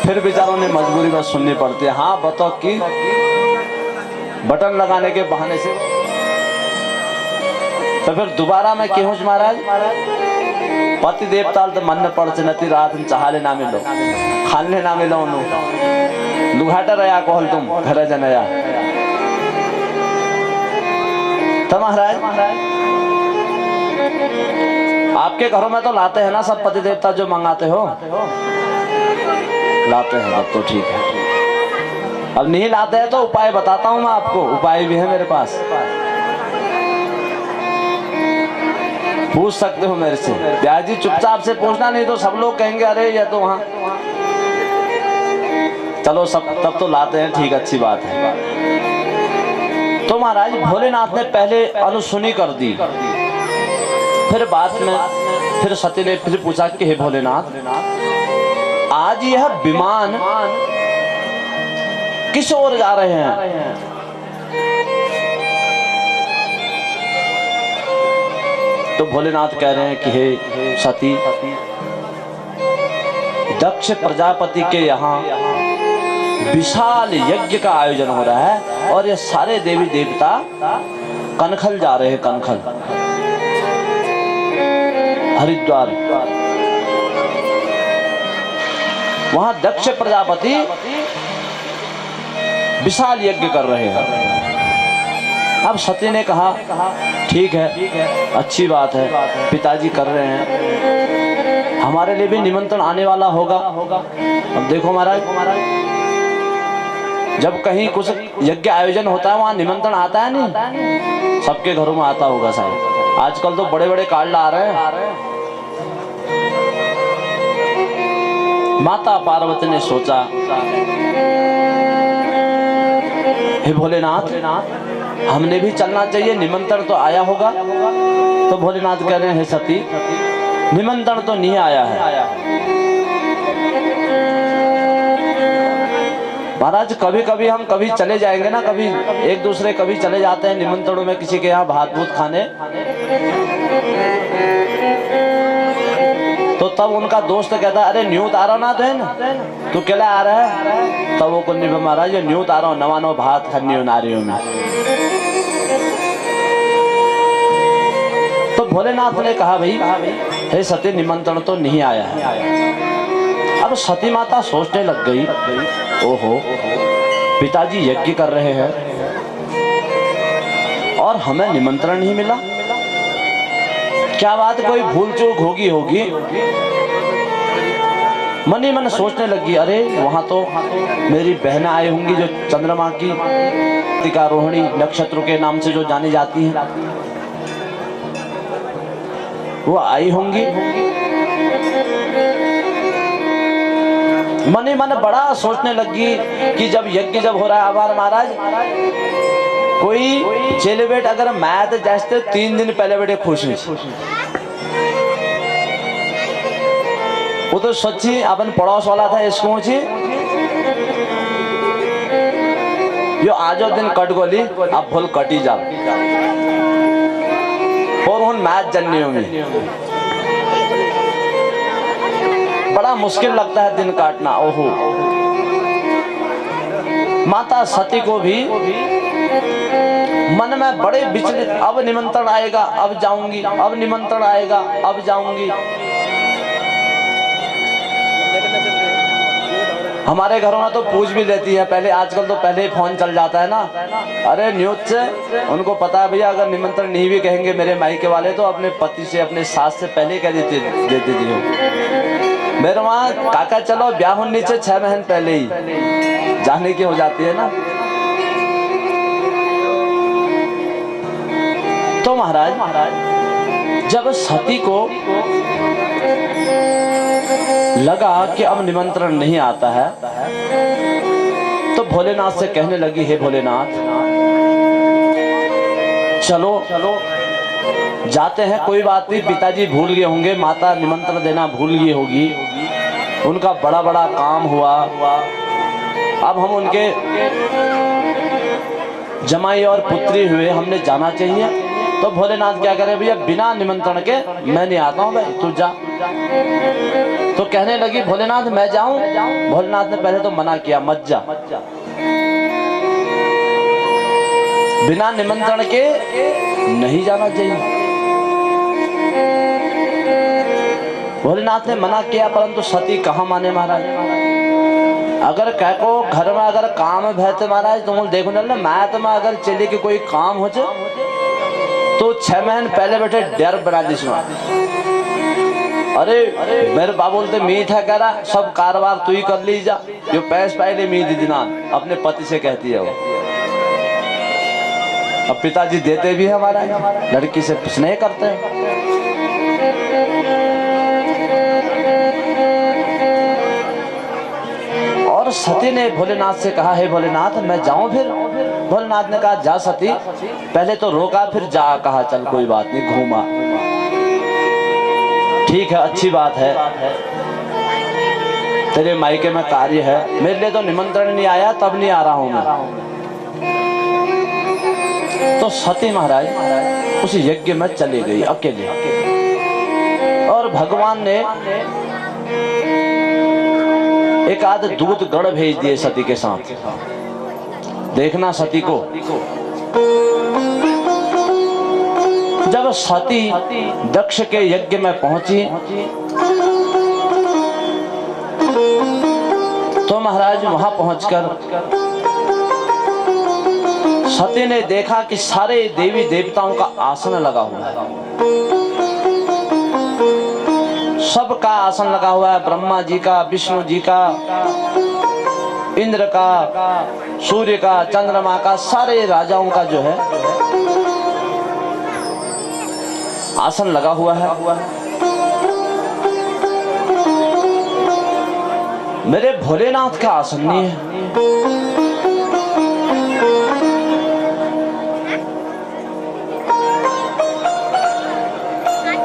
फिर बेचारों ने मजबूरी में सुननी पड़ती है। हाँ बताओ कि बटन लगाने के बहाने से तो फिर दोबारा मैं कहूँ महाराज पति देवताल तो मन पड़ नती रात चाहले ना मिलो खाने ना मिलो लुघाटा रहा कहल तुम घर जनया तो महाराज आपके घरों में तो लाते हैं ना सब पति देवता जो मंगाते हो लाते हैं तो ठीक है। अब नहीं लाते हैं तो उपाय बताता हूं मैं आपको, उपाय भी है मेरे पास, पूछ सकते हो मेरे से। ब्याह जी चुपचाप से पूछना नहीं तो सब लोग कहेंगे अरे ये तो वहां चलो सब तब तो लाते हैं ठीक अच्छी बात है। तो महाराज भोलेनाथ ने पहले अनुसुनी कर दी, फिर बाद में फिर सती ने फिर पूछा कि हे भोलेनाथ आज यह विमान किस ओर जा रहे हैं? तो भोलेनाथ कह रहे हैं कि हे सती दक्ष प्रजापति के यहाँ विशाल यज्ञ का आयोजन हो रहा है और ये सारे देवी देवता कनखल जा रहे हैं, कनखल हरिद्वार। वहां दक्ष प्रजापति विशाल यज्ञ कर रहे हैं। अब सती ने कहा ठीक है अच्छी बात है, पिताजी कर रहे हैं, हमारे लिए भी निमंत्रण आने वाला होगा। अब देखो महाराज जब कहीं कुछ यज्ञ आयोजन होता है वहां निमंत्रण आता है नहीं, सबके घरों में आता होगा शायद। आजकल तो बड़े बड़े कार्ड आ रहे हैं। माता पार्वती ने सोचा हे भोलेनाथ हमने भी चलना चाहिए, निमंत्रण तो आया होगा। तो भोलेनाथ कह रहे हैं हे सती निमंत्रण तो नहीं आया है। महाराज कभी कभी हम कभी चले जाएंगे ना, कभी एक दूसरे कभी चले जाते हैं निमंत्रणों में किसी के यहाँ भात भूत खाने, तो तब उनका दोस्त कहता है अरे न्यूत आ रहा ना देन तू केला आ रहा है, तब वो को महाराज ये न्यूत आ रहा हूँ नवा भात खानी हो नारियों में। तो भोलेनाथ ने कहा भाई हे सती निमंत्रण तो नहीं आया है। अब सती माता सोचने लग गई ओहो पिताजी यज्ञ कर रहे हैं और हमें निमंत्रण नहीं मिला, क्या बात कोई भूल चूक होगी। मन ही मन सोचने लगी अरे वहां तो मेरी बहनें आई होंगी जो चंद्रमा की कृतिका रोहिणी नक्षत्र के नाम से जो जानी जाती हैं, वो आई होंगी। मन ही मन बड़ा सोचने लगी कि जब यज्ञ जब हो रहा है हमारा महाराज कोई चेले बेट अगर मैं तो जैसे 3 दिन पहले बेटे खुश हुई वो तो सच्ची अपन पड़ोस वाला था इसको जो आजो दिन कट गोली अब भूल कटी जा और उन मैच जननियों में बड़ा मुश्किल लगता है दिन काटना। ओहो माता सती को भी मन में बड़े विचलित, अब निमंत्रण आएगा अब जाऊंगी, अब निमंत्रण आएगा अब जाऊंगी। हमारे घरों में तो पूछ भी लेती है पहले, आजकल तो पहले ही फोन चल जाता है ना, अरे न्यूज से उनको पता है भैया अगर निमंत्रण नहीं भी कहेंगे मेरे मायके वाले तो अपने पति से अपने सास से पहले कह देती हो मेरे वहाँ काका चलो ब्याह होने से 6 महीने पहले ही जाने की हो जाती है ना। तो महाराज जब सती को लगा कि अब निमंत्रण नहीं आता है तो भोलेनाथ से कहने लगी हे भोलेनाथ चलो जाते हैं, कोई बात नहीं, पिताजी भूल गए होंगे, माता निमंत्रण देना भूल गई होगी, उनका बड़ा बड़ा काम हुआ, अब हम उनके जमाई और पुत्री हुए, हमने जाना चाहिए। तो भोलेनाथ क्या करे भैया, बिना निमंत्रण के मैं नहीं आता हूँ भाई, तू जा। तो कहने लगी भोलेनाथ मैं जाऊं? भोलेनाथ ने पहले तो मना किया, मत जा, बिना निमंत्रण के नहीं जाना चाहिए। भोलेनाथ ने मना किया, परंतु सती कहाँ माने महाराज। अगर कह को घर में अगर काम भैते महाराज, तुम देखो ना मैं तो अगर चले कि कोई काम हो तो 6 महीने पहले बैठे डर बना दी। अरे मेरे बाप बोलते मीठा कह रहा, सब कारोबार तू ही कर ली जा, जो पैस पहले मीठ दीना अपने पति से कहती है वो। अब पिताजी देते भी है हमारा, लड़की से स्नेह करते हैं। और सती ने भोलेनाथ से कहा, हे भोलेनाथ मैं जाऊं फिर? भोलेनाथ ने कहा जा सती, पहले तो रोका फिर जा कहा, चल कोई बात नहीं, घूमा, ठीक है अच्छी बात है, तेरे मायके में कार्य है, मेरे लिए तो निमंत्रण नहीं आया, तब नहीं आ रहा हूं मैं। तो सती महाराज उस यज्ञ में चली गई अकेले, और भगवान ने एक आध दूत गण भेज दिए सती के साथ। देखना सती को, जब सती दक्ष के यज्ञ में पहुंची तो महाराज वहां पहुंचकर सती ने देखा कि सारे देवी देवताओं का आसन लगा हुआ है, सबका आसन लगा हुआ है, ब्रह्मा जी का, विष्णु जी का, इंद्र का, सूर्य का, चंद्रमा का, सारे राजाओं का जो है आसन लगा हुआ है। मेरे भोलेनाथ का आसन नहीं है।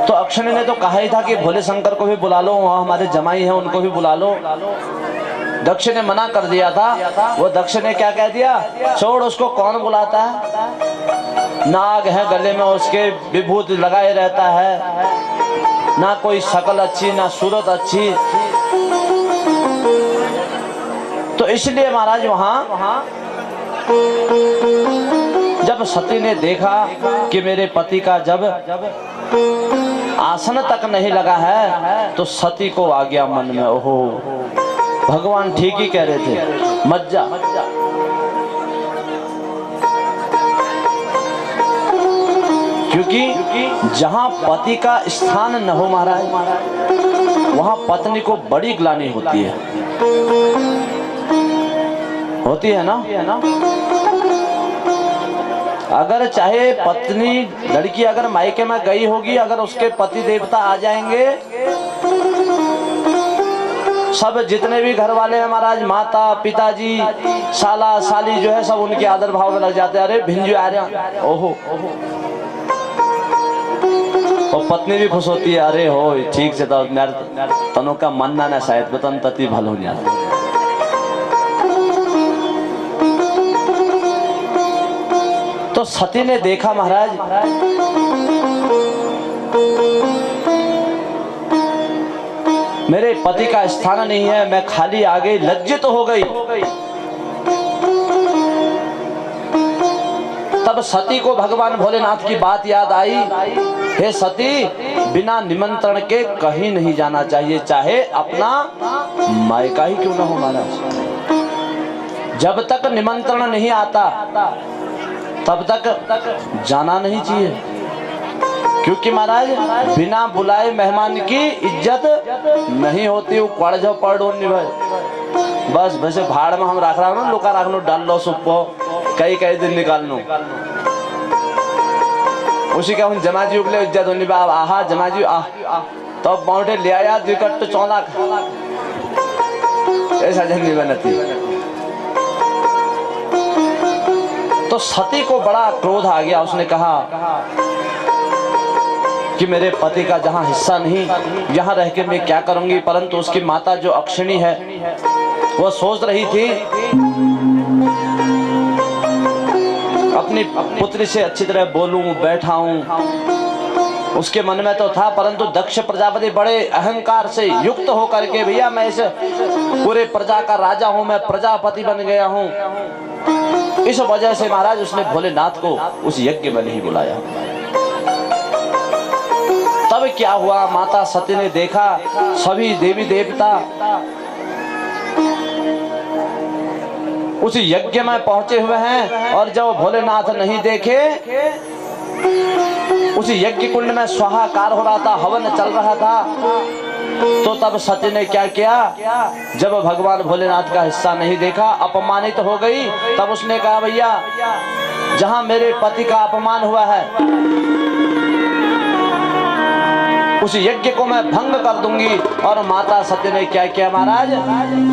तो अक्षणी ने तो कहा ही था कि भोले शंकर को भी बुला लो, वहां हमारे जमाई हैं उनको भी बुला लो। दक्ष ने मना कर दिया था। वो दक्ष ने क्या कह दिया, छोड़ उसको, कौन बुलाता है, नाग है गले में उसके, विभूत लगाए रहता है, ना कोई शकल अच्छी ना सूरत अच्छी। तो इसलिए महाराज वहां जब सती ने देखा कि मेरे पति का जब आसन तक नहीं लगा है, तो सती को आ गया मन में, ओहो भगवान ठीक ही कह रहे थे, मत जा। क्योंकि जहां पति का स्थान न हो महाराज, वहां पत्नी को बड़ी ग्लानि होती है ना। अगर चाहे पत्नी लड़की अगर मायके में गई होगी, अगर उसके पति देवता आ जाएंगे, सब जितने भी घर वाले हैं महाराज, माता पिताजी साला साली जो है, सब उनके आदर भाव में लग जाते हैं। अरे भिंजू आ रहे, ओहो। और पत्नी भी खुश होती है, अरे हो ठीक से तनों का मन ना शायद बतन तती भलो नहीं। तो सती ने देखा महाराज मेरे पति का स्थान नहीं है, मैं खाली आ गई, लज्जित हो गई। तब सती को भगवान भोलेनाथ की बात याद आई, हे सती बिना निमंत्रण के कहीं नहीं जाना चाहिए, चाहे अपना मायका ही क्यों ना हो महाराज। जब तक निमंत्रण नहीं आता तब तक जाना नहीं चाहिए, क्योंकि महाराज बिना बुलाए मेहमान की इज्जत नहीं होती। वो पड़ जाओ पड़ भाई, बस वैसे भाड़ में हम रख रहा हूँ ना, लुका रख लो, डाल लो सुप्पो, कई दिन निकाल लो, उसी का जमाजी उगले इज्जत होनी। आहा जमाजी आह तो बाउंटे ले आया 2 कट्ट 4 लाख, ऐसा जंगी बनती। तो सती को बड़ा क्रोध आ गया, उसने कहा कि मेरे पति का जहां हिस्सा नहीं, यहाँ रह के मैं क्या करूंगी। परंतु उसकी माता जो अक्षणी है, वो सोच रही थी अपनी पुत्री से अच्छी तरह बोलूं बैठाऊं, उसके मन में तो था, परंतु दक्ष प्रजापति बड़े अहंकार से युक्त होकर के, भैया मैं इस पूरे प्रजा का राजा हूं, मैं प्रजापति बन गया हूं, इस वजह से महाराज उसने भोलेनाथ को उस यज्ञ में नहीं बुलाया। तब क्या हुआ, माता सती ने देखा सभी देवी देवता उस यज्ञ में पहुंचे हुए हैं, और जब भोलेनाथ नहीं देखे, उस यज्ञ कुंड में स्वाहाकार हो रहा था, हवन चल रहा था, तो तब सती ने क्या किया, जब भगवान भोलेनाथ का हिस्सा नहीं देखा, अपमानित हो गई, तब उसने कहा भैया जहां मेरे पति का अपमान हुआ है उस यज्ञ को मैं भंग कर दूंगी। और माता सती ने क्या किया महाराज,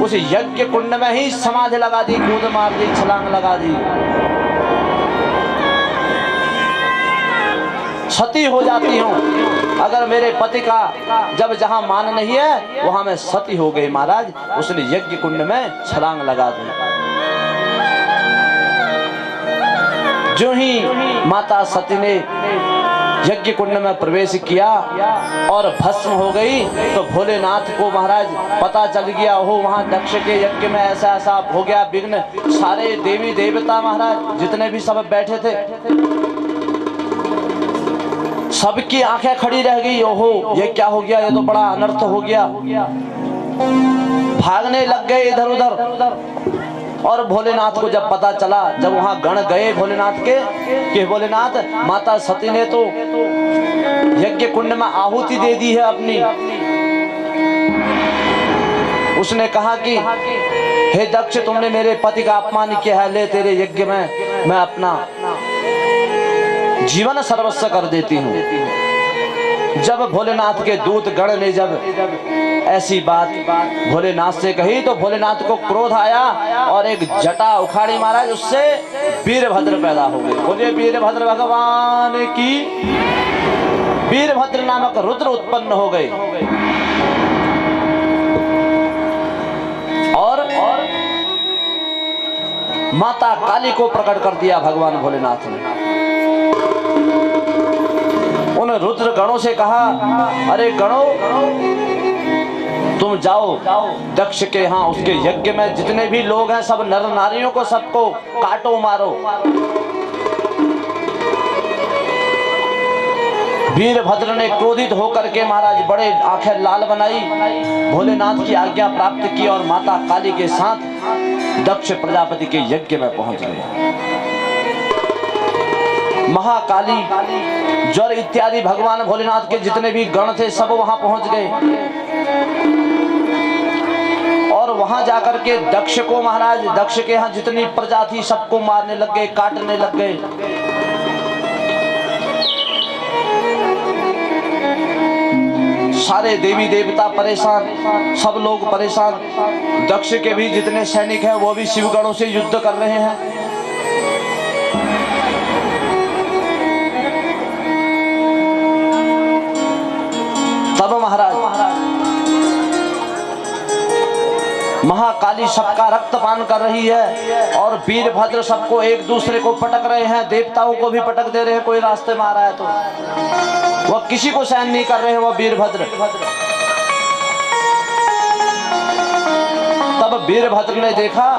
उस यज्ञ कुंड में ही समाधि लगा दी, कूद मार दी, छलांग लगा दी। सती हो जाती हूँ अगर मेरे पति का जब जहां मान नहीं है वहां मैं सती हो गई महाराज। उसने यज्ञ कुंड में छलांग लगा दी। जो ही माता सती ने यज्ञ कुंड में प्रवेश किया और भस्म हो गई, तो भोलेनाथ को महाराज पता चल गया, हो वहां दक्ष के यज्ञ में ऐसा ऐसा हो गया विघ्न। सारे देवी देवता महाराज जितने भी सब बैठे थे, सबकी आंखें खड़ी रह गई, ओहो ये क्या हो गया, ये तो बड़ा अनर्थ हो गया। भागने लग गए इधर उधर। और भोलेनाथ को जब पता चला, जब वहां गण गए भोलेनाथ के, कि भोलेनाथ माता सती ने तो यज्ञ कुंड में आहुति दे दी है अपनी, उसने कहा कि हे दक्ष तुमने मेरे पति का अपमान किया है, ले तेरे यज्ञ में मैं अपना जीवन सर्वस्व कर देती हूँ। जब भोलेनाथ के दूत गण ने जब ऐसी बात भोलेनाथ से कही, तो भोलेनाथ को क्रोध आया और एक जटा उखाड़ी महाराज, उससे वीरभद्र पैदा हो गए। बोलिए वीरभद्र भगवान की। वीरभद्र नामक रुद्र उत्पन्न हो गए और माता काली को प्रकट कर दिया भगवान भोलेनाथ ने। उन रुद्र गणों से कहा, अरे गणों तुम जाओ दक्ष के यहाँ, उसके यज्ञ में जितने भी लोग हैं सब नर नारियों को सबको काटो मारो। वीरभद्र ने क्रोधित होकर के महाराज बड़े आंखें लाल बनाई, भोलेनाथ की आज्ञा प्राप्त की और माता काली के साथ दक्ष प्रजापति के यज्ञ में पहुंच गए। महाकाली ज्वर इत्यादि भगवान भोलेनाथ के जितने भी गण थे सब वहां पहुंच गए और वहां जाकर के दक्ष को महाराज, दक्ष के यहाँ जितनी प्रजा थी सबको मारने लग गए, काटने लग गए। सारे देवी देवता परेशान, सब लोग परेशान। दक्ष के भी जितने सैनिक हैं वो भी शिवगणों से युद्ध कर रहे हैं। तब महाराज महाकाली सबका रक्तपान कर रही है और वीरभद्र सबको एक दूसरे को पटक रहे हैं, देवताओं को भी पटक दे रहे हैं। कोई रास्ते में आ रहा है तो वह किसी को सहन नहीं कर रहे हैं, वह वीरभद्र। तब वीरभद्र ने देखा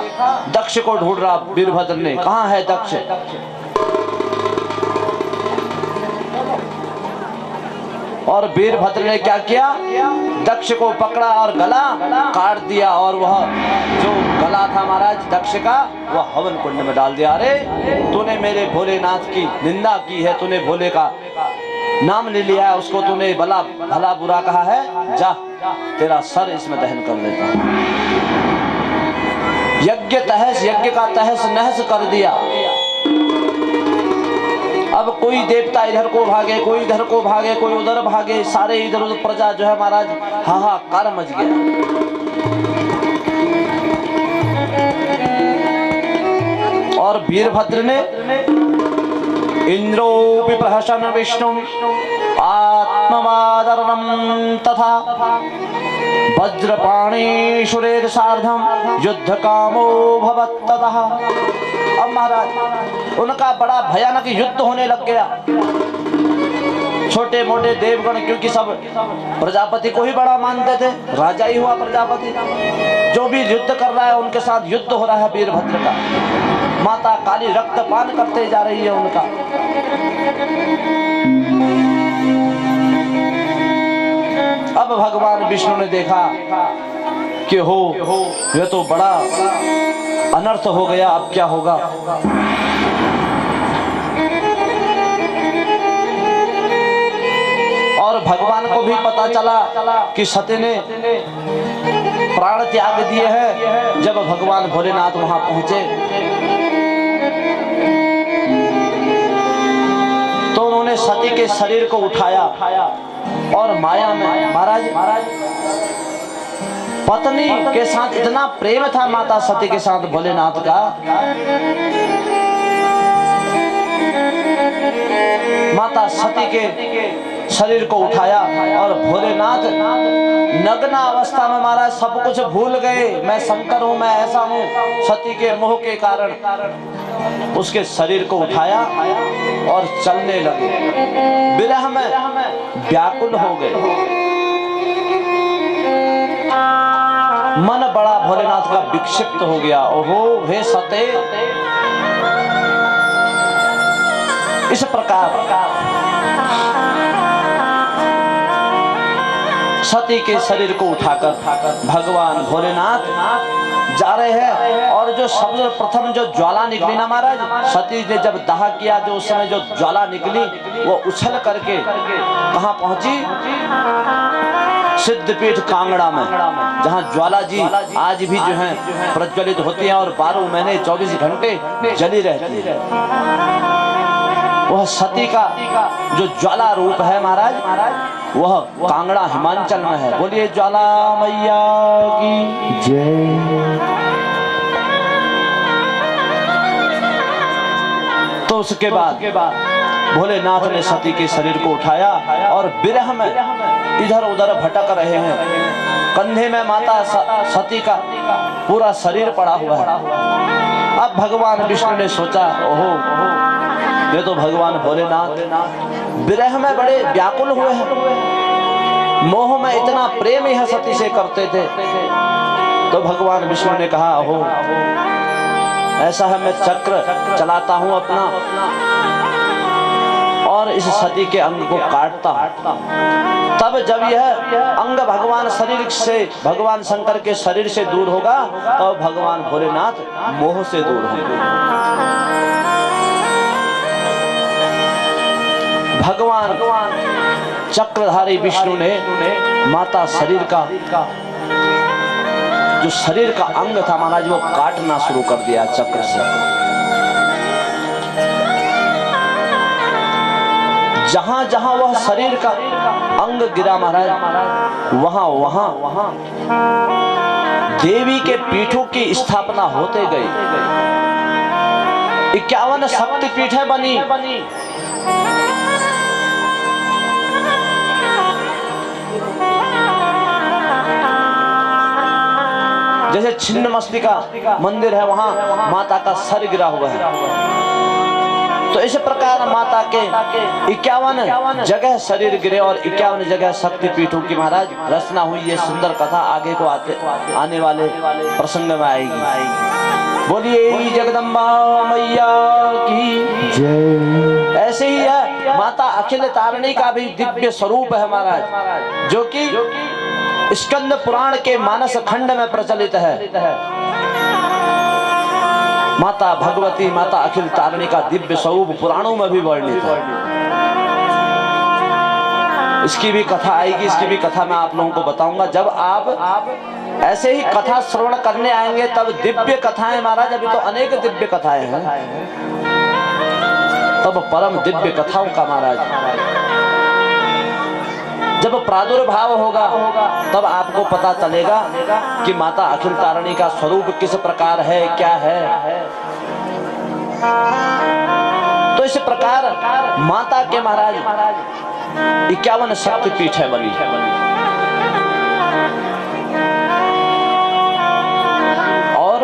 दक्ष को ढूंढ रहा, वीरभद्र ने, कहां है दक्ष? और वीरभद्र ने क्या किया, दक्ष को पकड़ा और गला काट दिया और वह जो गला था महाराज दक्ष का वह हवन कुंड में डाल दिया। अरे तूने मेरे भोलेनाथ की निंदा की है, तूने भोले का नाम ले लिया है, उसको तूने भला बुरा कहा है, जा तेरा सर इसमें दहन कर देता हूं। यज्ञ का तहस नहस कर दिया। अब कोई देवता इधर को भागे, कोई इधर को भागे, कोई उधर भागे, सारे इधर उधर प्रजा जो है महाराज हाहाकार मच गया। और वीरभद्र ने इंद्रोपि प्रहसन विष्णु आत्मवादरणम तथा वज्रपाणीशुरेर सार्धम युद्ध कामो भवत्ततः। अब महाराज उनका बड़ा भयानक युद्ध होने लग गया। छोटे मोटे देवगण, क्योंकि सब प्रजापति को ही बड़ा मानते थे, राजा ही हुआ प्रजापति, जो भी युद्ध कर रहा है उनके साथ युद्ध हो रहा है वीरभद्र का। माता काली रक्तपान करते जा रही है उनका। अब भगवान विष्णु ने देखा कि हो यह तो बड़ा अनर्थ हो गया, अब क्या होगा। और भगवान को भी पता चला कि सती ने प्राण त्याग दिए हैं। जब भगवान भोलेनाथ वहां पहुंचे तो उन्होंने सती के शरीर को उठाया और माया में, महाराज पत्नी के साथ इतना प्रेम था माता सती के साथ भोलेनाथ का, माता सती के शरीर को उठाया और भोलेनाथ नग्न अवस्था में महाराज सब कुछ भूल गए। मैं शंकर हूं, मैं ऐसा हूं, सती के मोह के कारण उसके शरीर को उठाया और चलने लगे। विरह में व्याकुल हो गए। मन बड़ा भोलेनाथ का विक्षिप्त हो गया। ओहो हे सते, इस प्रकार सती के शरीर को उठाकर भगवान भोलेनाथ जा रहे हैं। और जो सबसे प्रथम जो ज्वाला निकली ना महाराज, सती ने जब दाह किया, जो उस समय जो ज्वाला निकली वो उछल करके कहाँ पहुंची? सिद्धपीठ कांगड़ा में, जहाँ ज्वाला जी आज भी जो है प्रज्वलित होती हैं और 12 महीने 24 घंटे जली रहती है। वह सती का जो ज्वाला रूप है महाराज, वह कांगड़ा हिमाचल में है। बोलिए ज्वाला मैया की जय। तो उसके बाद भोलेनाथ ने सती के शरीर को उठाया और विरह में इधर उधर भटक रहे हैं। कंधे में माता सती का पूरा शरीर पड़ा हुआ है। अब भगवान विष्णु ने सोचा, ओहो ये तो भगवान भोलेनाथ विरह में बड़े व्याकुल हुए हैं, मोह में इतना प्रेम यह सती से करते थे। तो भगवान विष्णु ने कहा, ओहो ऐसा है, मैं चक्र चलाता हूं अपना और इस सती के अंग को काटता हूं। तब जब यह अंग भगवान शरीर से, भगवान शंकर के शरीर से दूर होगा तो भगवान भोलेनाथ मोह से दूर होंगे। भगवान चक्रधारी विष्णु ने माता शरीर का जो शरीर का अंग था महाराज, वो काटना शुरू कर दिया चक्र से। जहां जहां वह शरीर का अंग गिरा महाराज, वहां वहां देवी के पीठों की स्थापना होते गई। 51 शक्तिपीठें बनी। जैसे छिन्नमस्तिका मंदिर है, वहां माता का सर गिरा हुआ है। तो इस प्रकार माता के 51 जगह शरीर गिरे और 51 जगह शक्तिपीठों की महाराज रचना हुई। ये सुंदर कथा आगे को आने वाले प्रसंग में आएगी। बोलिए जगदम्बा मैया की जय। ऐसे ही है माता अखिल तारिणी का भी दिव्य स्वरूप है महाराज, जो कि स्कंद पुराण के मानस खंड में प्रचलित है। माता भगवती, माता अखिल तारिणी का दिव्य स्वरूप पुराणों में भी वर्णित है। इसकी भी कथा आएगी, इसकी भी कथा मैं आप लोगों को बताऊंगा। जब आप ऐसे ही कथा श्रवण करने आएंगे तब दिव्य कथाएं महाराज, अभी तो अनेक दिव्य कथाएं हैं, तब परम दिव्य कथाओं का महाराज जब प्रादुर्भाव होगा तब आपको पता चलेगा कि माता अखिल तारिणी का स्वरूप किस प्रकार है, क्या है। तो इस प्रकार माता के महाराज 51 शक्तिपीठ है बनी। और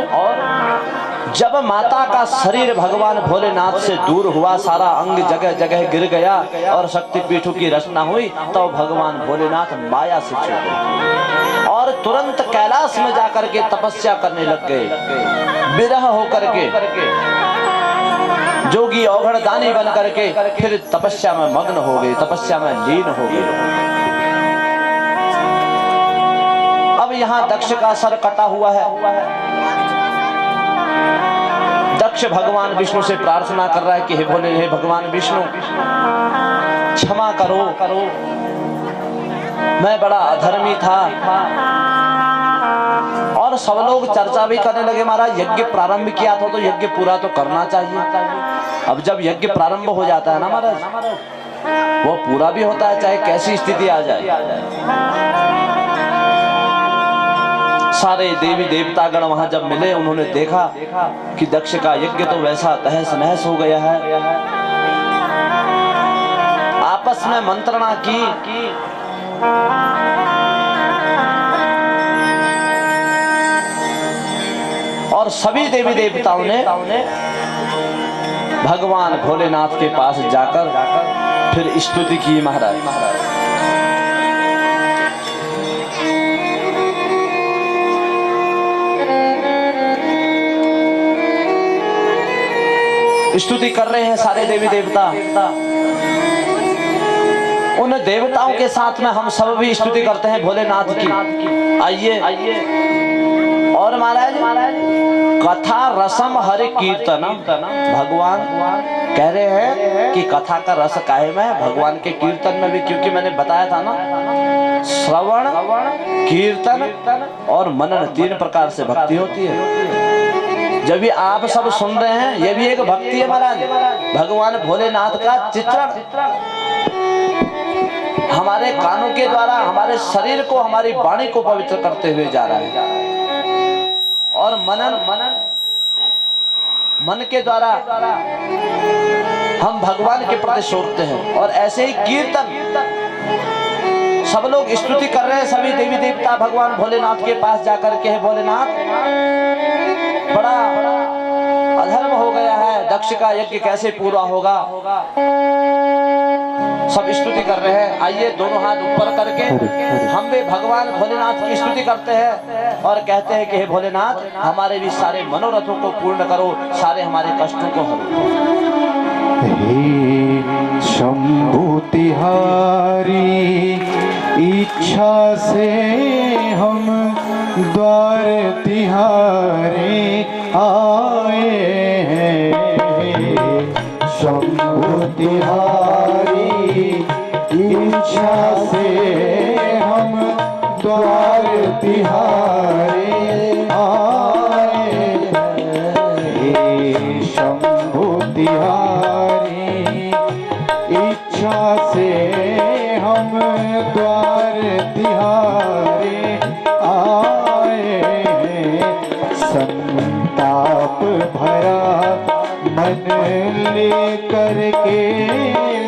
जब माता का शरीर भगवान भोलेनाथ से दूर हुआ, सारा अंग जगह जगह गिर गया और शक्तिपीठों की रचना हुई, तो भगवान भोलेनाथ माया से छूटे और तुरंत कैलाश में जाकर के तपस्या करने लग गए। विरह होकर के जोगी औघड़ दानी बन करके फिर तपस्या में मग्न हो गए, तपस्या में लीन हो गए। अब यहाँ दक्ष का सर कटा हुआ है। दक्ष भगवान विष्णु से प्रार्थना कर रहा है कि हे भोले, हे भगवान विष्णु, क्षमा करो, मैं बड़ा अधर्मी था। और सब लोग चर्चा भी करने लगे, महाराज यज्ञ प्रारंभ किया था तो यज्ञ पूरा तो करना चाहिए। अब जब यज्ञ प्रारंभ हो जाता है ना महाराज, वो पूरा भी होता है चाहे कैसी स्थिति आ जाए। सारे देवी देवतागण वहां जब मिले, उन्होंने देखा कि दक्ष का यज्ञ तो वैसा तहस नहस हो गया है। आपस में मंत्रणा की, और सभी देवी देवताओं ने भगवान भोलेनाथ के पास जाकर फिर स्तुति की। महाराज स्तुति कर रहे हैं सारे देवी देवता। उन देवताओं के साथ में हम सब भी स्तुति करते हैं भोलेनाथ की। आइए और महाराज कथा रसम हरि कीर्तनम, भगवान कह रहे हैं कि कथा का रस काहे में है, भगवान के कीर्तन में भी। क्योंकि मैंने बताया था ना, श्रवण, कीर्तन और मनन, 3 प्रकार से भक्ति होती है। जब भी आप सब सुन रहे हैं, ये भी एक भक्ति है महाराज। भगवान भोलेनाथ का चित्रण हमारे कानों के द्वारा हमारे शरीर को, हमारी वाणी को पवित्र करते हुए जा रहा है। और मन के द्वारा हम भगवान के प्रति सोचते हैं। और ऐसे ही कीर्तन, सब लोग स्तुति कर रहे हैं, सभी देवी देवता भगवान भोलेनाथ के पास जाकर के, भोलेनाथ बड़ा अधर्म हो गया है, दक्ष का यज्ञ कैसे पूरा होगा। सब स्तुति कर रहे हैं। आइए दोनों हाथ ऊपर करके हम भी भगवान भोलेनाथ की स्तुति करते हैं और कहते हैं कि हे भोलेनाथ, हमारे भी सारे मनोरथों को पूर्ण करो, सारे हमारे कष्टों को हरो। हे शंभु तिहारी, इच्छा से हम द्वार तिहारे आए हैं। शंभु तिहारी, इच्छा से हम द्वार तिहारे आए हैं। शंभु तिहारी, इच्छा से हम द्वार तिहारे आए हैं। संताप भरा मन ले करके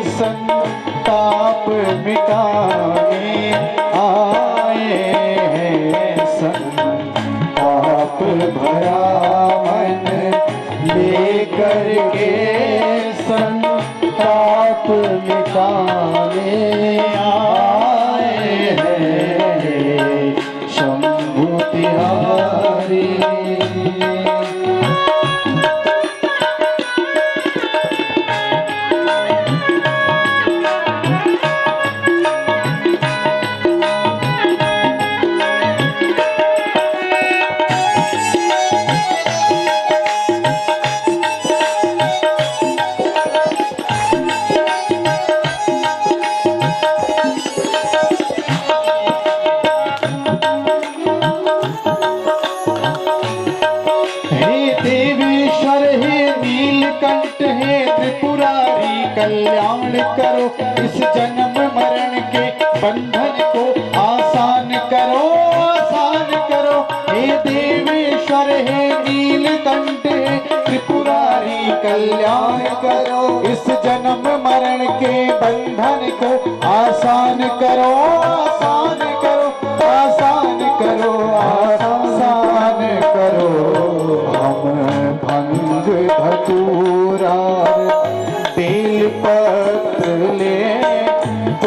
संताप मिटाने आए हैं। संताप भरा मन ले करके संताप मिटाने आए हैं। शंभु तिहारी, कल्याण करो, इस जन्म मरण के बंधन को आसान करो, आसान करो। हे देवेश्वर, हे नीलकंठ, हे त्रिपुरारी, कल्याण करो, इस जन्म मरण के बंधन को आसान करो, आसान करो, आसान करो, आसान करो। हम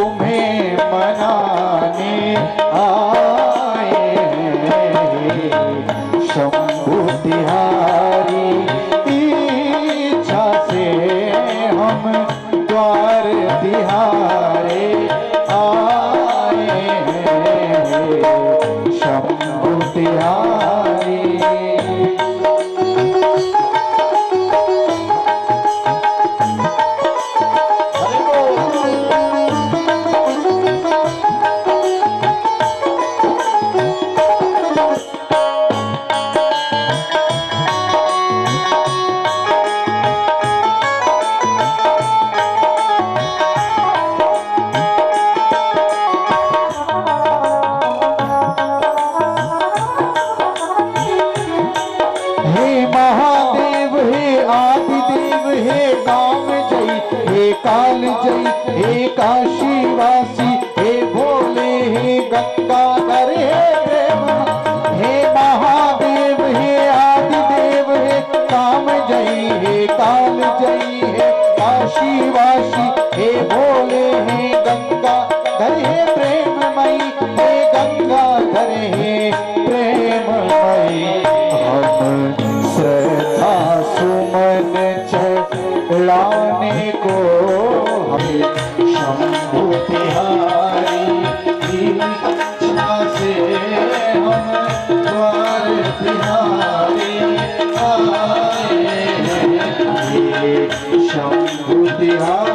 तुम्हें मनाने आए हैं। शंभु तिहारी इच्छा से हम द्वार तिहारे आए हैं। शंभु तिहारी काल जय हे काशीवासी हे भोले हे गंगाधर हे प्रेम हे महादेव हे आदिदेव हे काम जय हे काल जय हे काशीवासी हे भोले हे गंगाधर हे प्रेममयी हे गंगाधर हे प्रेममयी। हम श्रद्धा सुमन चढ़ाने को शंभु तिहारी इच्छा से हम द्वार तिहारे आए हैं। शंभु तिहारी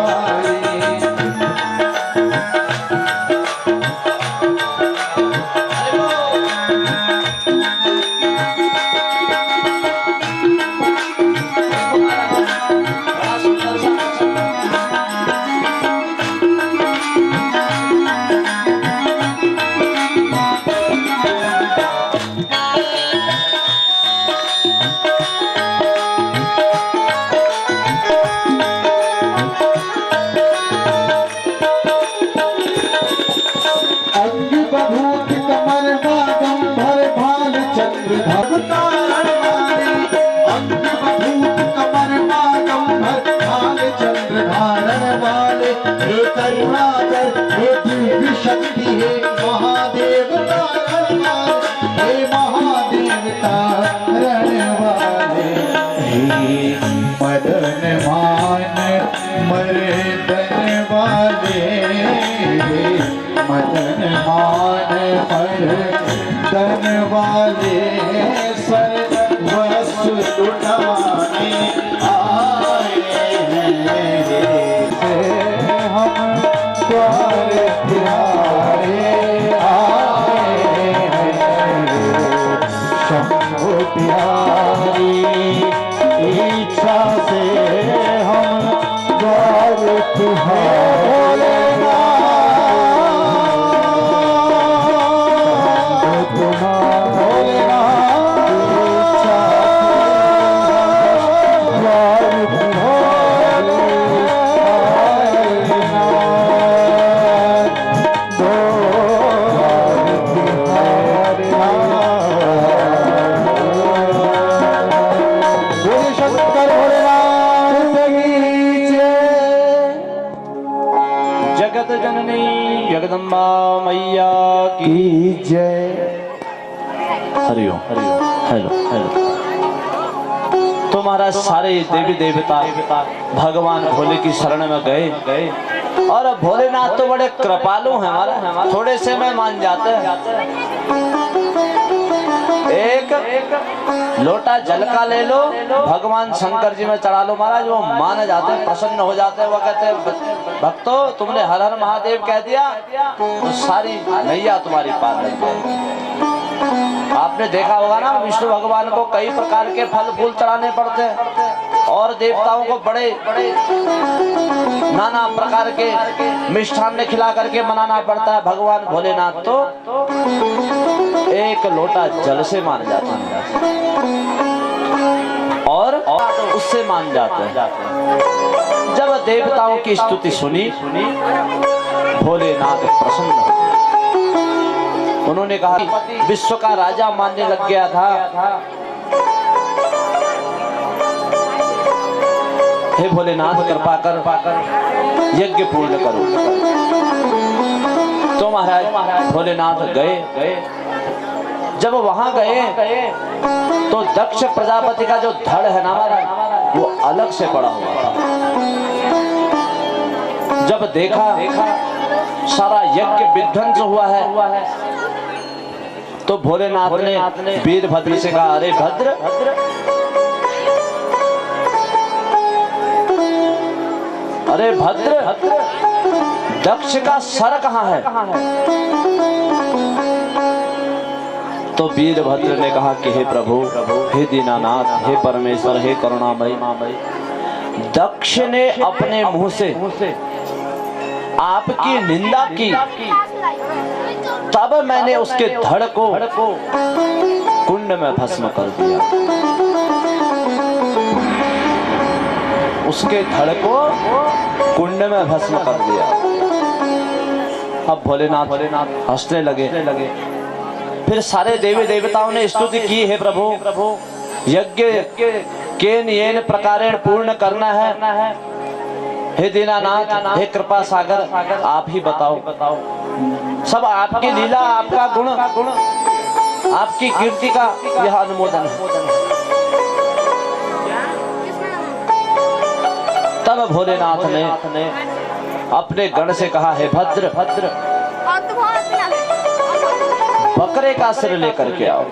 शक्ति हे महादेव तारण हे महादेव तारण वाले हे मदन मान मर्दन वाले मदन मान मर्दन वाले सर्वस्व लुटाने आए हैं। हम द्वार तिहारे आए हैं। शंभु तिहारी इच्छा से हम द्वार तिहारे जगत जननी जगदम्बा मैया की जय। Hariom Hariom hello hello. तो महाराज सारे देवी देवता भगवान भोले की शरण में गए और भोलेनाथ तो बड़े कृपालु हैं हमारा, थोड़े से में मान जाते हैं। एक लोटा जल का ले लो, भगवान शंकर जी में चढ़ा लो महाराज, वो मान जाते हैं, प्रसन्न हो जाते हैं। वो कहते हैं भक्तों तुमने हर हर महादेव कह दिया तो सारी नैया तुम्हारी पार लग जाएगी। आपने देखा होगा ना विष्णु भगवान को कई प्रकार के फल फूल चढ़ाने पड़ते हैं और देवताओं को बड़े नाना प्रकार के मिष्ठान खिला करके मनाना पड़ता है। भगवान भोलेनाथ तो एक लोटा जल से मान जाते हैं और उससे मान जाते हैं। जब देवताओं की स्तुति सुनी भोलेनाथ प्रसन्न हो, उन्होंने कहा विश्व का राजा मानने लग गया था, हे भोलेनाथ कृपा कर यज्ञ पूर्ण करो। तो महाराज भोलेनाथ गए। जब वहां गए तो दक्ष प्रजापति का जो धड़ है ना महाराज, वो अलग से पड़ा हुआ था। जब देखा सारा यज्ञ विध्वंस हुआ है, तो भोलेनाथ ने वीरभद्र से कहा, अरे भद्र, अरे भद्र, दक्ष का सर कहाँ है? तो वीरभद्र ने कहा कि हे प्रभु, हे दीनानाथ, हे परमेश्वर, हे करुणामय, दक्ष ने अपने मुंह से आपकी निंदा की, तब मैंने उसके धड़ को कुंड में भस्म कर दिया। उसके धड़ को कुंड में भस्म कर दिया। अब भोलेनाथ हंसने लगे। फिर सारे देवी देवताओं ने स्तुति की, हे प्रभु, यज्ञ केन येन प्रकारेण पूर्ण करना है। हे दीनानाथ, हे कृपा सागर, आप ही बताओ। सब आपकी लीला, आपका गुण, आपकी कीर्ति का यह अनुमोदन है। तब भोलेनाथ ने अपने गण से कहा, हे भद्र, बकरे का सिर लेकर के आओ।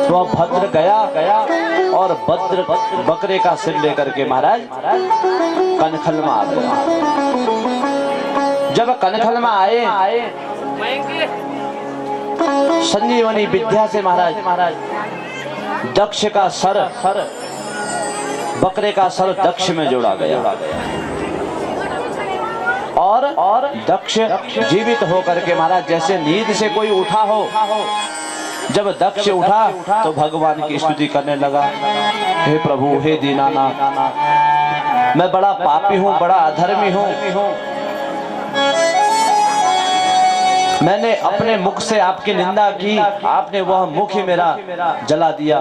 तो भद्र गया और बकरे का सिर लेकर के महाराज कनखल में आ गया। जब कनखल में आए, संजीवनी विद्या से महाराज दक्ष का सर, बकरे का सर दक्ष में जोड़ा गया और दक्ष जीवित होकर के महाराज जैसे नींद से कोई उठा हो, जब दक्ष उठा तो भगवान की स्तुति करने लगा, हे प्रभु, हे दीनानाथ, मैं बड़ा पापी हूँ, बड़ा अधर्मी हूँ। मैंने अपने मुख से आपकी निंदा की, आपने वह मुख ही मेरा जला दिया,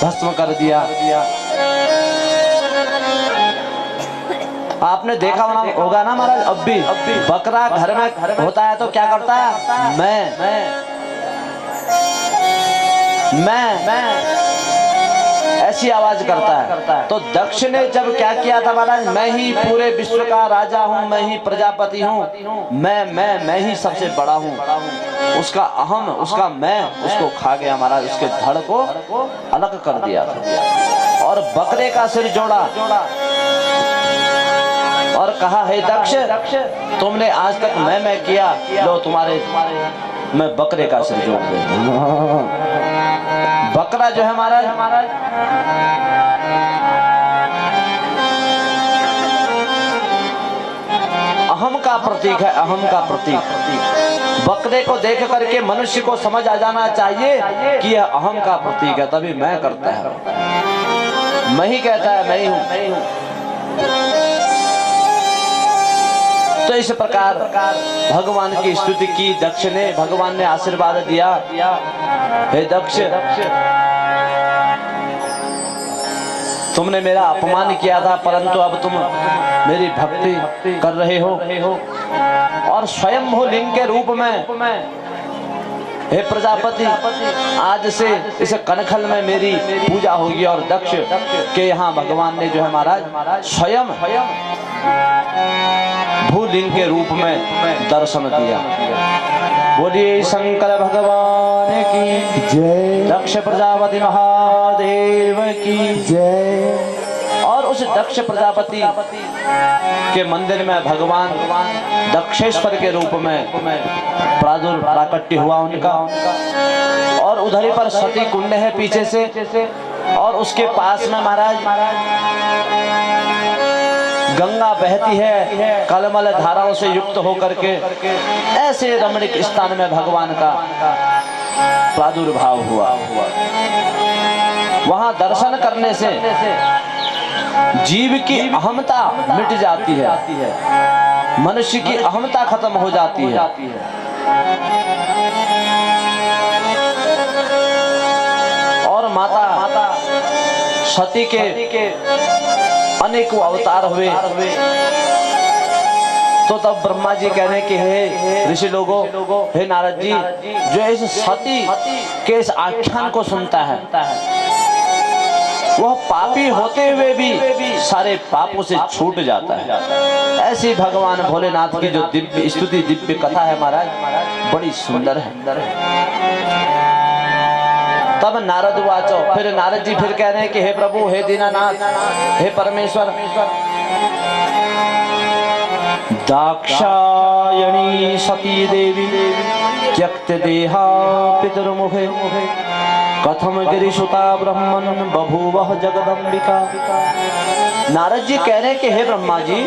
भस्म कर दिया। आपने देखा होगा ना महाराज, अब भी बकरा घर में होता है तो क्या करता है, मैं ऐसी आवाज करता है। तो दक्ष ने जब क्या किया था महाराज, मैं ही पूरे विश्व का राजा हूँ, मैं ही प्रजापति हूँ, मैं ही सबसे बड़ा हूँ। उसका अहम, उसका मैं उसको खा गया महाराज, उसके धड़ को अलग कर दिया था और बकरे का सिर जोड़ा और कहा, हे दक्ष, तुमने आज तक मैं किया, लो तुम्हारे मैं बकरे का सिर जोड़ देता हूं। बकरा जो है महाराज अहम का प्रतीक है, अहम का प्रतीक। बकरे को देख करके मनुष्य को समझ आ जाना चाहिए कि यह अहम का प्रतीक है, तभी मैं करता है, मैं ही कहता है, मैं ही हूं। तो इस प्रकार भगवान की स्तुति की दक्ष ने, भगवान ने आशीर्वाद दिया, हे दक्ष, तुमने मेरा अपमान किया था, परंतु अब तुम मेरी भक्ति कर रहे हो और स्वयंभू लिंग के रूप में, हे प्रजापति, आज से इस कनखल में मेरी पूजा होगी। और दक्ष के यहाँ भगवान ने जो है महाराज स्वयं भूलिंग के रूप में दर्शन दिया। बोलिए शंकर भगवान की जय, दक्ष प्रजापति महादेव की जय। और उस दक्ष प्रजापति के मंदिर में भगवान दक्षेश्वर के रूप में प्राकट्य हुआ उनका। और उधर ही पर सती कुंड है पीछे से, और उसके पास में महाराज गंगा बहती है कलमल धाराओं से युक्त होकर के। ऐसे रमणीक स्थान में भगवान का प्रादुर्भाव हुआ। वहां दर्शन करने से जीव की अहमता मिट जाती है, मनुष्य की अहमता खत्म हो जाती है। और माता सती के अनेकों अवतार हुए, तो तब ब्रह्मा जी कह रहे हैं कि हे ऋषि लोगों, हे नारद जी, जो इस सती के इस आख्यान को सुनता है वह पापी होते हुए भी सारे पापों से छूट जाता है। ऐसी भगवान भोलेनाथ की जो दिव्य स्तुति, दिव्य कथा है महाराज, बड़ी सुंदर है। तब नारद वाचो, फिर नारद जी फिर कह रहे हैं कि हे प्रभु, हे दीनानाथ, हे परमेश्वर, दाक्षायणी सती देवी त्यक्त देहा पितृमुखे कथम गिरिसुता ब्रह्मन् बभूवः जगदम्बिका। नारद जी कह रहे हैं कि हे ब्रह्मा जी,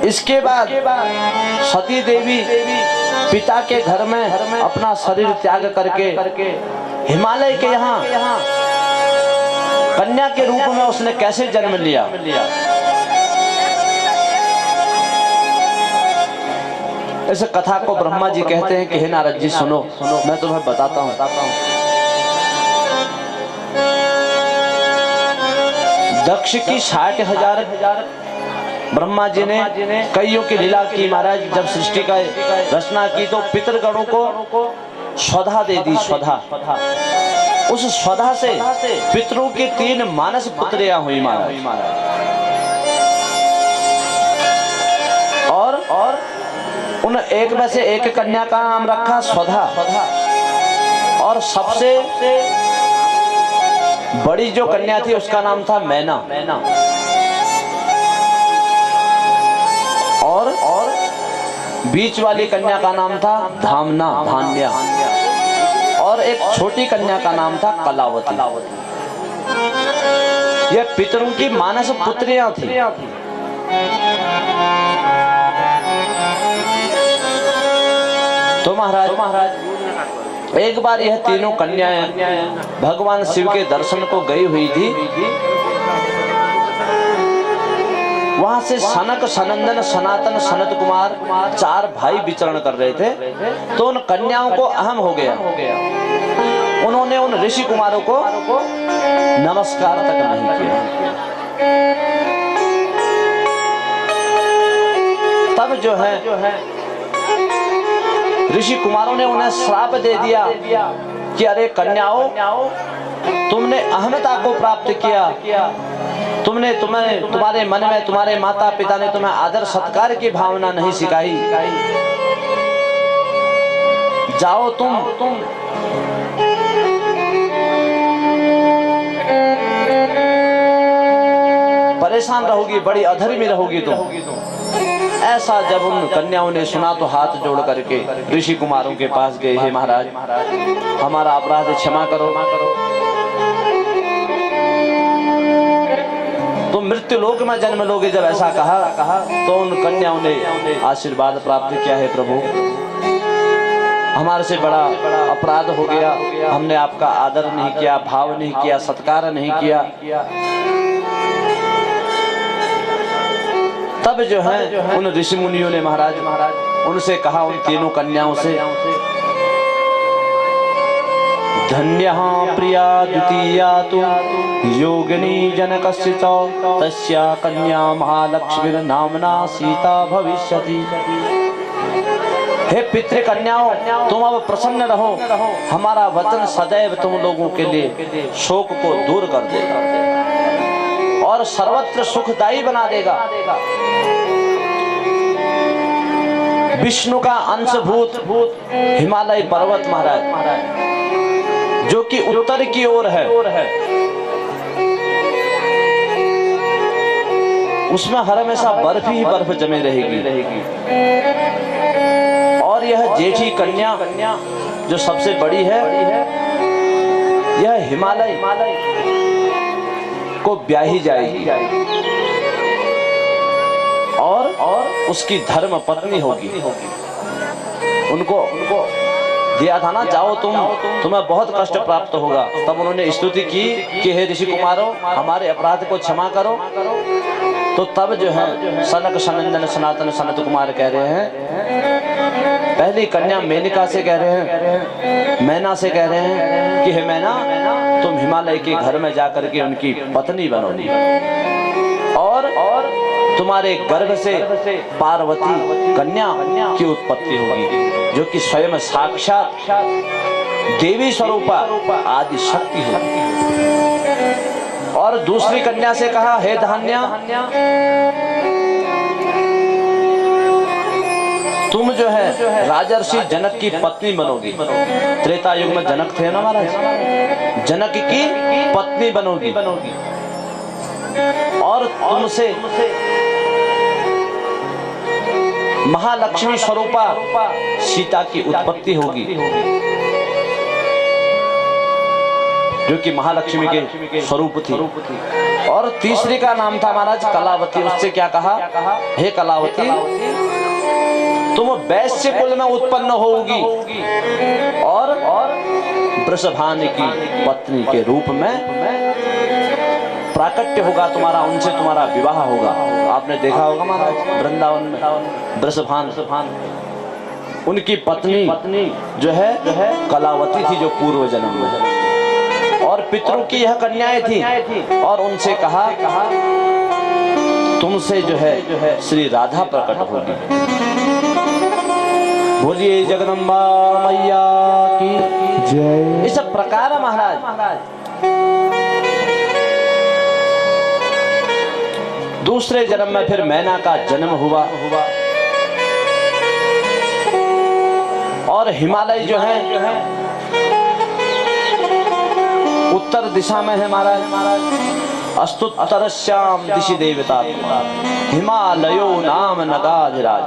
इसके बाद सती देवी पिता के घर में अपना शरीर त्याग करके हिमालय के यहाँ कन्या के रूप में उसने कैसे जन्म लिया। इस कथा को ब्रह्मा जी कहते हैं कि हे नारद जी सुनो, मैं तुम्हें बताता हूँ। दक्ष की 60,000 ब्रह्मा जी ने कईयों की लीला की महाराज। जब सृष्टि का रचना की तो पितृगणों को स्वधा दे दी, स्वधा। उस स्वधा से पितरों की 3 मानस पुत्रियां हुई महाराज। और उन एक में से एक कन्या का नाम रखा स्वधा, और सबसे बड़ी जो कन्या थी उसका नाम था मैना। और बीच वाली कन्या का नाम था धामना, धान्या, और एक छोटी कन्या का नाम था कलावती। ये पितरों की मानस पुत्रियां थी। तो महाराज एक बार यह तीनों कन्याएं भगवान शिव के दर्शन को गई हुई थी। वहां से सनक, सनंदन, सनातन, सनत कुमार 4 भाई विचरण कर रहे थे। तो उन कन्याओं को अहम हो गया। उन्होंने उन ऋषि कुमारों को नमस्कार तक नहीं किया। तब जो है ऋषि कुमारों ने उन्हें श्राप दे दिया कि अरे कन्याओं, तुमने अहमता को प्राप्त किया, तुम्हारे मन में तुम्हारे माता पिता ने तुम्हें आदर सत्कार की भावना नहीं सिखाई। जाओ तुम परेशान रहोगी, बड़ी अधर्मी रहोगी तुम। ऐसा जब उन कन्याओं ने सुना तो हाथ जोड़ करके ऋषि कुमारों के पास गए, हे महाराज, हमारा अपराध क्षमा करो। तो मृत्यु लोक में जन्म लोगे। जब ऐसा कहा तो उन कन्याओं ने आशीर्वाद प्राप्त किया, है प्रभु, हमारे से बड़ा अपराध हो गया, हमने आपका आदर नहीं किया, भाव नहीं किया, सत्कार नहीं किया। तब जो है उन ऋषि मुनियों ने महाराज उनसे कहा, उन तीनों कन्याओं से, धन्यः प्रिया द्वितीया तु योगिनी जनकस्य च तस्या कन्या महालक्ष्मीर्नाम्ना सीता भविष्यति। हे पितृ कन्याओं, तुम अब प्रसन्न रहो, हमारा वचन सदैव तुम लोगों के लिए शोक को दूर कर देगा और सर्वत्र सुखदायी बना देगा। विष्णु का अंशभूत हिमालय पर्वत महाराज, जो कि उत्तर की ओर है, उसमें हर हमेशा बर्फ ही बर्फ जमे रहेगी। और यह जेठी कन्या जो सबसे बड़ी है, यह हिमालय को ब्याही जाएगी और उसकी धर्म पत्नी होगी। उनको दिया था ना, जाओ तुम्हें बहुत कष्ट प्राप्त होगा। तब उन्होंने स्तुति की कि हे ऋषि कुमारों, हमारे अपराध को क्षमा करो। तो तब जो है सनक, सनंदन, सनातन, सनत कुमार कह रहे हैं, पहली कन्या मेनका से कह रहे हैं, मैना से कह रहे हैं कि हे मैना, तुम हिमालय के घर में जाकर के उनकी पत्नी बनोगी और तुम्हारे गर्भ से पार्वती कन्या की उत्पत्ति होगी, जो कि स्वयं साक्षात देवी स्वरूपा आदि शक्ति होगी। और दूसरी कन्या से कहा, हे धान्य, तुम जो है राजर्षि जनक की पत्नी बनोगी। त्रेता युग में जनक थे ना महाराज, जनक की पत्नी बनोगी और तुमसे महालक्ष्मी स्वरूपा सीता की उत्पत्ति होगी, जो कि महालक्ष्मी के स्वरूप थी। और तीसरी का नाम था महाराज कलावती। उससे क्या कहा, हे कलावती, तुम वैश्य कुल में उत्पन्न होगी और वृषभान की पत्नी के रूप में प्राकट्य होगा तुम्हारा, उनसे तुम्हारा विवाह होगा। आपने देखा होगा महाराज वृंदावन में वृषभान उनकी पत्नी जो है कलावती थी, जो पूर्व जन्म में, और पितरों की यह कन्याएं थी। और उनसे कहा, तुमसे जो है श्री राधा प्रकट होगी। बोलिए जगदम्बा मैया की जय। इस प्रकार महाराज दूसरे जन्म में फिर मैना का जन्म हुआ और हिमालय जो है उत्तर दिशा में है महाराज। अस्तुत्तरश्याम दिशि देवता हिमालयो नाम नगाधिराज।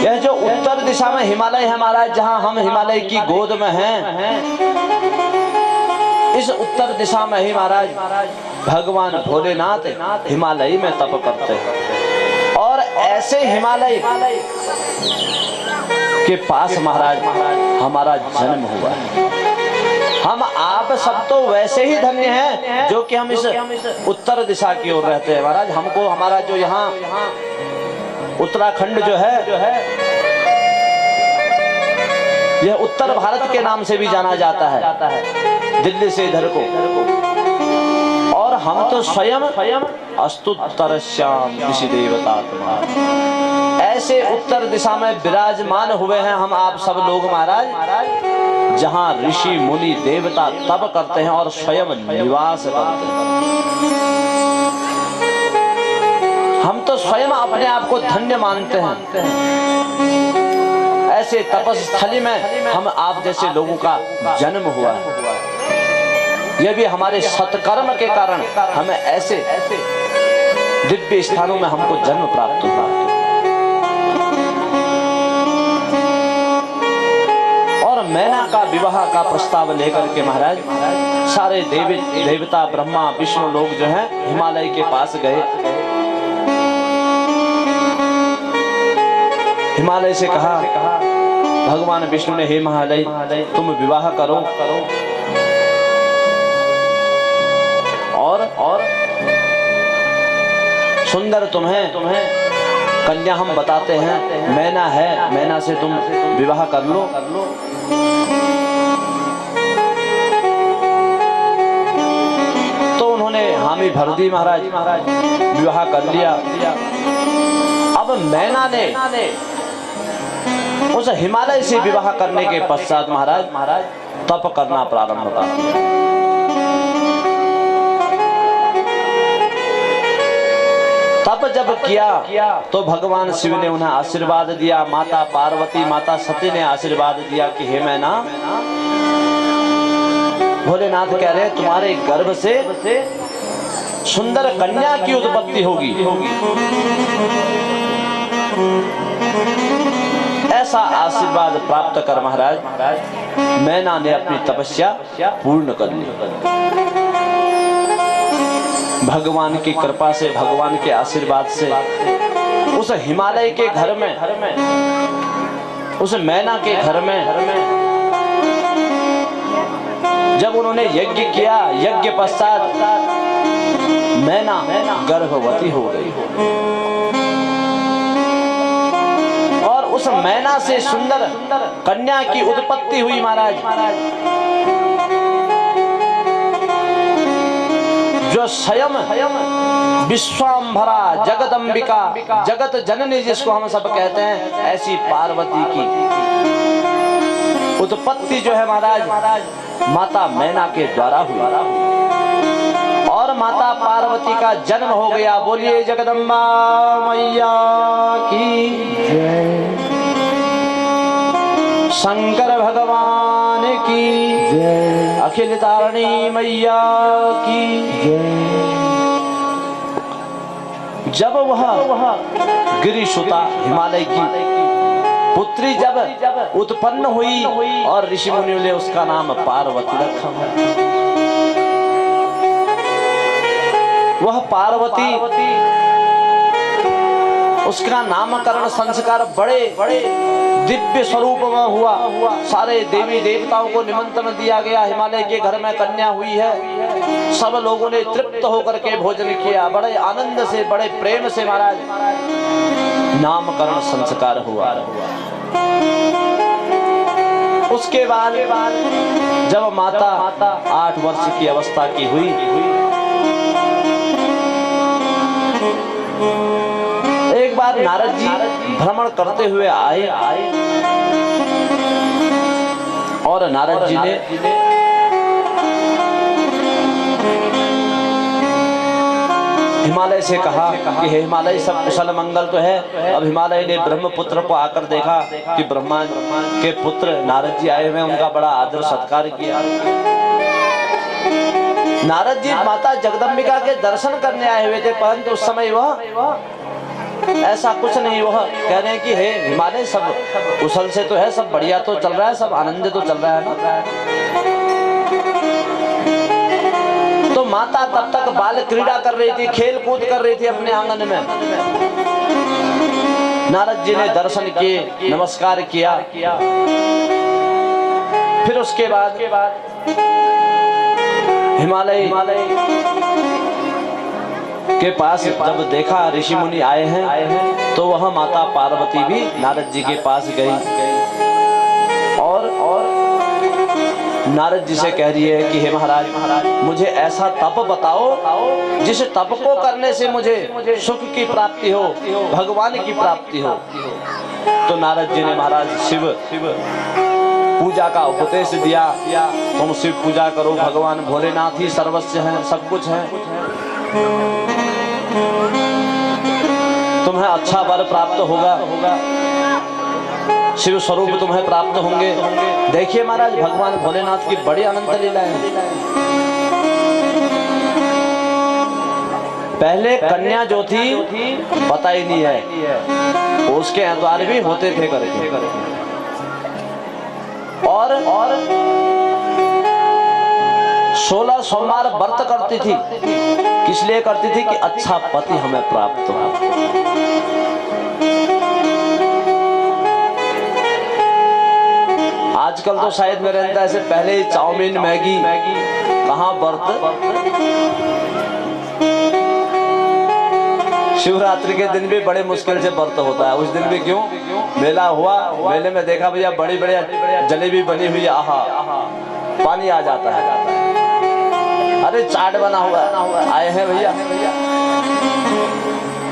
यह जो उत्तर दिशा में हिमालय है महाराज, जहाँ हम हिमालय की गोद में हैं, इस उत्तर दिशा में ही महाराज भगवान भोलेनाथ हिमालय में तप करते हैं। और ऐसे हिमालय के पास महाराज हमारा जन्म हुआ। हम आप सब तो वैसे ही धन्य हैं जो कि हम इस उत्तर दिशा की ओर रहते हैं महाराज। हमको हमारा जो यहाँ उत्तराखंड जो है यह उत्तर भारत के नाम से भी जाना जाता है, दिल्ली से इधर को। और हम तो स्वयं अस्तुत्तरश्याम दिशि देवता ऐसे उत्तर दिशा में विराजमान हुए हैं हम आप सब लोग महाराज, जहाँ ऋषि मुनि देवता तप करते हैं और स्वयं निवास करते हैं। हम तो स्वयं अपने आप को धन्य मानते हैं। ऐसे तपस्थली में हम आप जैसे लोगों का जन्म हुआ है। यह भी हमारे सत्कर्म के कारण हमें ऐसे दिव्य स्थानों में हमको जन्म प्राप्त हुआ। और मैना का विवाह का प्रस्ताव लेकर के महाराज सारे देवता ब्रह्मा विष्णु लोग जो हैं हिमालय के पास गए। हिमालय से कहा, भगवान विष्णु ने, हे हिमालय तुम विवाह करो और सुंदर तुम्हें कन्या हम बताते हैं, मैना है, मैना से तुम विवाह कर लो। तो उन्होंने हामी भर दी महाराज, विवाह कर लिया। अब मैना ने उस हिमालय से विवाह करने के पश्चात महाराज तप करना प्रारंभ कर दिया। तप जब किया तो भगवान शिव ने उन्हें आशीर्वाद दिया। माता पार्वती माता सती ने आशीर्वाद दिया कि हे मैना, भोलेनाथ कह रहे तुम्हारे गर्भ से सुंदर कन्या की उत्पत्ति होगी। ऐसा आशीर्वाद प्राप्त कर महाराज मैना ने अपनी तपस्या पूर्ण कर ली। भगवान की कृपा से, भगवान के आशीर्वाद से उस हिमालय के घर में, उस मैना के घर में जब उन्होंने यज्ञ किया, यज्ञ पश्चात मैना गर्भवती हो गई। और उस मैना से सुंदर कन्या की उत्पत्ति हुई महाराज, जो स्वयं विश्वाम्भरा जगदम्बिका जगत जननी जिसको हम सब कहते हैं, ऐसी पार्वती की उत्पत्ति जो है महाराज माता मैना के द्वारा हुई और माता पार्वती का जन्म हो गया। बोलिए जगदम्बा मैया की जय, शंकर भगवान की जय, अखिल तारिणी मैया की जय। जब वह गिरिशुता हिमालय की पुत्री जब उत्पन्न हुई और ऋषि मुनियों ने उसका नाम पार्वती रखा। वह पार्वती उसका नामकरण संस्कार बड़े बड़े दिव्य स्वरूप में हुआ। सारे देवी देवताओं को निमंत्रण दिया गया। हिमालय के घर में कन्या हुई है, सब लोगों ने तृप्त होकर के भोजन किया, बड़े आनंद से बड़े प्रेम से महाराज नामकरण संस्कार हुआ। उसके बाद जब माता 8 वर्ष की अवस्था की हुई, एक बार नारद जी भ्रमण करते हुए आए और नारद जी ने हिमालय से कहा कि हे हिमालय, सब कुशल मंगल तो है। अब हिमालय ने ब्रह्मपुत्र को आकर देखा कि ब्रह्मा के पुत्र नारद जी आए हुए, उनका बड़ा आदर सत्कार किया। नारद जी माता जगदम्बिका के दर्शन करने आए हुए थे, परंतु उस समय वह ऐसा कुछ नहीं। वह कह रहे हैं कि हे हिमालय, सब कुशल से तो है, सब बढ़िया तो चल रहा है, सब आनंद तो चल रहा है ना। तो माता तब तक बाल क्रीड़ा कर रही थी, खेल कूद कर रही थी अपने आंगन में। नारद जी ने दर्शन किए, नमस्कार किया। फिर उसके बाद हिमालय के पास जब देखा ऋषि मुनि आए हैं, तो वह माता पार्वती भी नारद जी के पास गई और नारद जी से कह रही है कि हे महाराज, मुझे ऐसा तप बताओ जिस तप को करने से मुझे सुख की प्राप्ति हो, भगवान की प्राप्ति हो। तो नारद जी ने महाराज शिव पूजा का उपदेश दिया। तुम शिव पूजा करो, भगवान भोलेनाथ ही सर्वस्व हैं, सब कुछ है। तुम्हें अच्छा वर प्राप्त होगा, शिव स्वरूप तुम्हें प्राप्त होंगे। देखिए महाराज, भगवान भोलेनाथ की बड़ी अनंत लीला है। पहले कन्या जो थी पता ही नहीं है, उसके एतवार भी होते थे करके। और 16 सोमवार व्रत करती थी। किस लिए करती थी? कि अच्छा पति हमें प्राप्त हो। आजकल तो शायद मेरे अंदर ऐसे पहले ही चाउमीन मैगी, कहाँ व्रत। शिवरात्रि के दिन भी बड़े मुश्किल से व्रत होता है। उस दिन भी क्यों? मेला हुआ, मेले में देखा भैया बड़ी बड़ी जलेबी बनी हुई, आहा पानी आ जाता है। अरे चाट बना हुआ आए हैं भैया,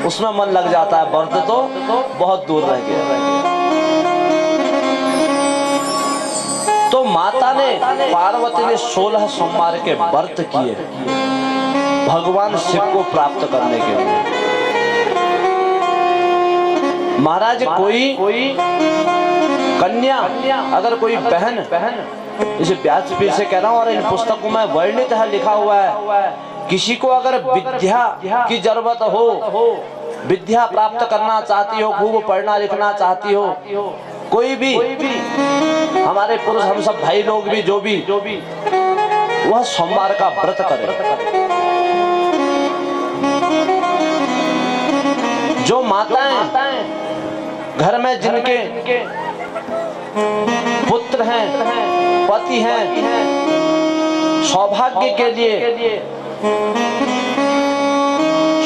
उसमें मन लग जाता है। व्रत तो बहुत दूर रह गया। तो माता ने, पार्वती ने 16 सोमवार के व्रत किए भगवान शिव को प्राप्त करने के लिए। महाराज कोई कन्या, अगर कोई बहन, इसे व्यासपीठ से कह रहा हूँ और इन पुस्तकों में वर्णित है, लिखा हुआ है, किसी को अगर विद्या की जरूरत हो, विद्या प्राप्त करना चाहती हो, खूब पढ़ना लिखना चाहती हो, कोई भी हमारे पुरुष, हम सब भाई लोग भी, जो भी वह सोमवार का व्रत करे। जो माताएं घर में जिनके पुत्र हैं, पति हैं, सौभाग्य के लिए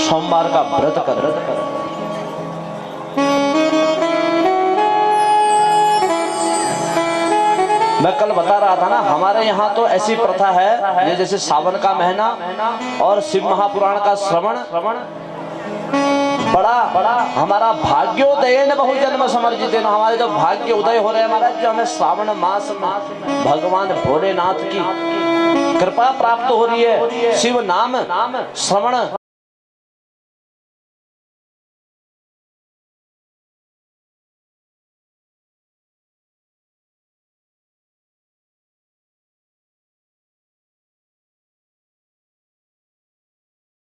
सोमवार का व्रत कर। मैं कल बता रहा था ना, हमारे यहाँ तो ऐसी प्रथा है, ये जैसे सावन का महीना और शिव महापुराण का श्रवण बड़ा हमारा भाग्योदय न बहुजन्म समर्जित, हमारे जो भाग्य उदय हो रहे हैं महाराज, जो हमें श्रावण मास में भगवान भोलेनाथ की कृपा प्राप्त हो रही है, शिव नाम श्रवण